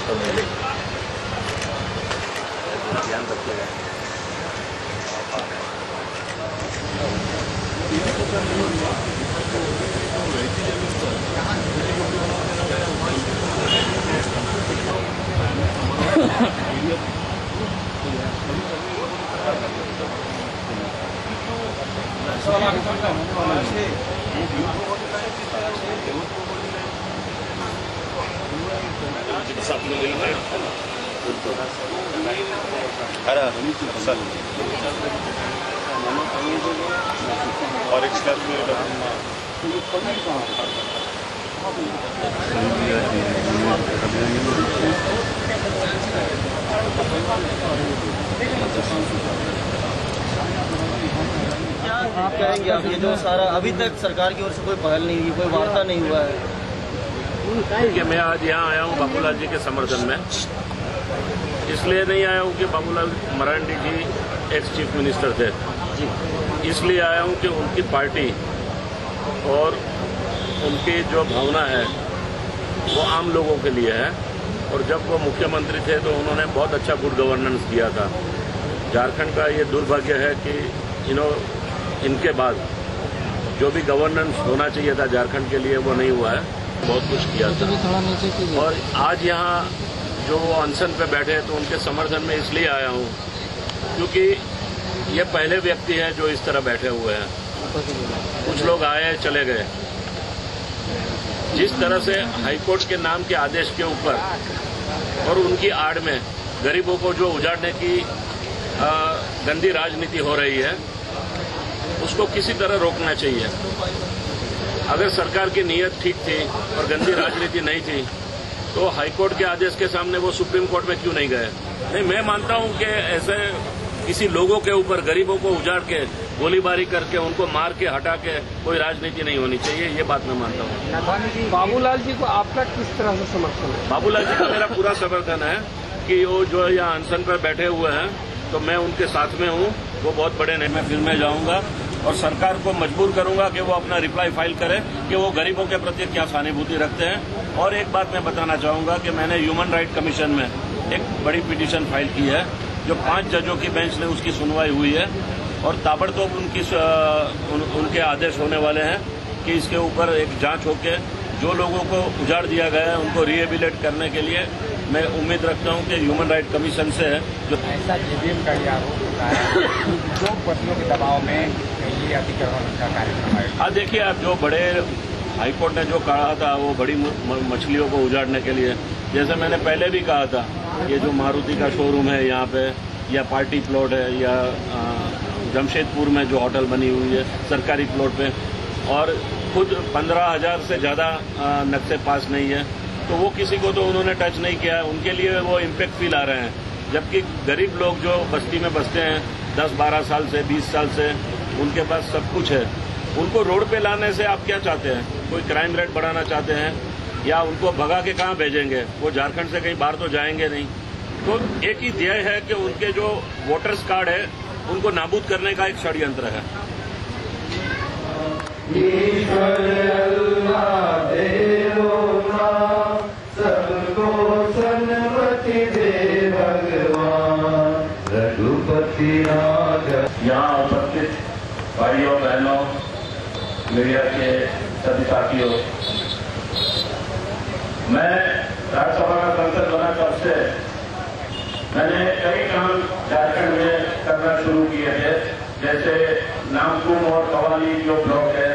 तो मिलेगी, ध्यान रखिएगा। और एक स्टेप क्या आप कहेंगे, आप ये जो सारा अभी तक सरकार की ओर से कोई पहल नहीं हुई, कोई वार्ता नहीं हुआ है? कि मैं आज यहाँ आया हूँ बाबूलाल जी के समर्थन में। इसलिए नहीं आया हूँ कि बाबूलाल मरांडी जी एक्स चीफ मिनिस्टर थे, इसलिए आया हूँ कि उनकी पार्टी और उनकी जो भावना है वो आम लोगों के लिए है। और जब वो मुख्यमंत्री थे तो उन्होंने बहुत अच्छा गुड गवर्नेंस दिया था। झारखंड का ये दुर्भाग्य है कि इनके बाद जो भी गवर्नेंस होना चाहिए था झारखंड के लिए वो नहीं हुआ है। बहुत कुछ किया था और आज यहाँ जो वो अनशन पे बैठे हैं तो उनके समर्थन में इसलिए आया हूँ क्योंकि ये पहले व्यक्ति हैं जो इस तरह बैठे हुए हैं। कुछ लोग आए चले गए। जिस तरह से हाईकोर्ट के नाम के आदेश के ऊपर और उनकी आड़ में गरीबों को जो उजाड़ने की गंदी राजनीति हो रही है उसको किसी तरह रोकना चाहिए। अगर सरकार की नीयत ठीक थी और गंदी राजनीति नहीं थी तो हाईकोर्ट के आदेश के सामने वो सुप्रीम कोर्ट में क्यों नहीं गए? नहीं, मैं मानता हूं कि ऐसे किसी लोगों के ऊपर गरीबों को उजाड़ के गोलीबारी करके उनको मार के हटा के कोई राजनीति नहीं होनी चाहिए। ये बात मैं मानता हूँ। बाबूलाल जी को आपका किस तरह से समर्थन है? बाबूलाल जी का मेरा पूरा समर्थन है कि वो जो यहाँ अनशन पर बैठे हुए हैं तो मैं उनके साथ में हूँ। वो बहुत बड़े नहीं, मैं फिर में जाऊंगा और सरकार को मजबूर करूंगा कि वो अपना रिप्लाई फाइल करे कि वो गरीबों के प्रति क्या सहानुभूति रखते हैं। और एक बात मैं बताना चाहूंगा कि मैंने ह्यूमन राइट कमीशन में एक बड़ी पिटीशन फाइल की है जो 5 जजों की बेंच ने उसकी सुनवाई हुई है और ताबड़तोड़ उनके आदेश होने वाले हैं कि इसके ऊपर एक जांच होकर जो लोगों को उजाड़ दिया गया है उनको रिहेबिलिट करने के लिए मैं उम्मीद रखता हूं कि ह्यूमन राइट कमीशन से जो ऐसा जेबीएम का आरोप होता है जो पतियों के दबाव में ये अतिक्रमण का कार्यक्रम है। हाँ, देखिए, आप जो बड़े हाईकोर्ट ने जो कहा था वो बड़ी मछलियों को उजाड़ने के लिए, जैसे मैंने पहले भी कहा था, ये जो मारुति का शोरूम है यहाँ पे या पार्टी प्लॉट है या जमशेदपुर में जो होटल बनी हुई है सरकारी प्लॉट पे और खुद 15,000 से ज्यादा नक्शे पास नहीं है तो वो किसी को तो उन्होंने टच नहीं किया है। उनके लिए वो इम्पैक्ट फील आ रहे हैं। जबकि गरीब लोग जो बस्ती में बसते हैं 10-12 साल से 20 साल से उनके पास सब कुछ है, उनको रोड पे लाने से आप क्या चाहते हैं? कोई क्राइम रेट बढ़ाना चाहते हैं या उनको भगा के कहाँ भेजेंगे? वो झारखंड से कहीं बाहर तो जाएंगे नहीं। तो एक ही ध्येय है कि उनके जो वोटर्स कार्ड है उनको नाबूद करने का एक षड्यंत्र है। ईश्वर अल्लाह देवो सबको सन्मति दे भगवान रघुपति राजा। यहाँ उपस्थित भाइयों बहनों मीडिया के सभी साथियों, मैं राज्यसभा का सांसद बना तब से मैंने कई काम झारखंड में करना शुरू किए थे। जैसे नामकुम और कवाली जो ब्लॉक है,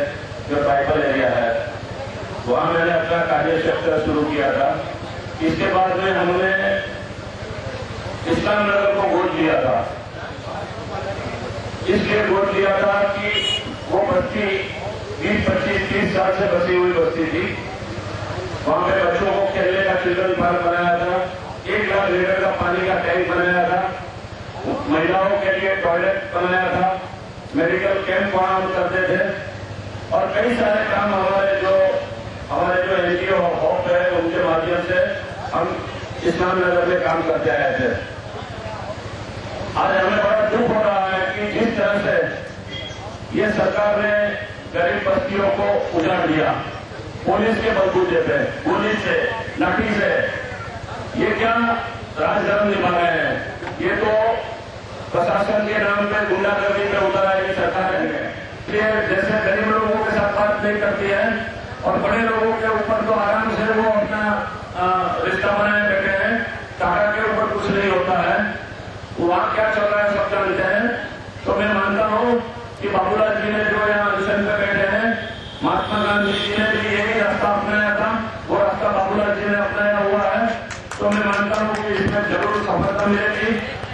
जो ट्राइबल एरिया है, वहां मैंने अपना कार्य क्षेत्र शुरू किया था। इसके बाद में हमने इस्लाम नगर को वोट दिया था। इसलिए वोट दिया था कि वो बस्ती 20-25-30 साल से बसी हुई बस्ती थी। वहां पे बच्चों को खेलने का चिल्ड्रन पार्क बनाया था, 1 लाख लीटर का पानी का टैंक बनाया था, महिलाओं के लिए टॉयलेट बनाया था, मेडिकल कैंप वहां हम करते थे और कई सारे काम हमारे जो एनजीओ हॉप है उनके माध्यम से हम इस्लाम नगर में काम करते आए थे। आज हमें बड़ा दुख हो रहा है कि जिस तरह से ये सरकार ने गरीब बस्तियों को उजाड़ दिया, पुलिस के बलबूते पे, गोली से, लाठी से, ये क्या राजधर्म निभा रहे हैं? ये तो प्रशासन के नाम पे गुंडागर्दी पे उतर आई सरकार है। ये जैसे गरीब लोगों के साथ बात नहीं करती है और बड़े लोगों के ऊपर तो आराम से वो अपना रिश्ता बनाए बैठे हैं। टाटा के ऊपर कुछ नहीं होता है, वहां क्या चल रहा है सब जानते हैं। तो मैं मानता हूं कि बाबूलाल जी ने जो यहाँ मिशन पे बैठे हैं, महात्मा गांधी जी ने भी यही रास्ता अपनाया था, वो रास्ता बाबूलाल जी ने अपनाया हुआ है। तो मैं मानता हूं कि इसमें जरूर सफलता मिलेगी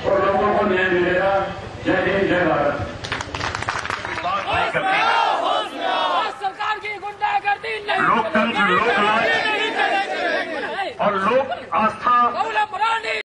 और लोगों को न्याय मिलेगा। जय हिंद, जय भारत। सरकार की गुंडागर्दी नहीं, लोकतंत्र, लोकराज और लोक आस्था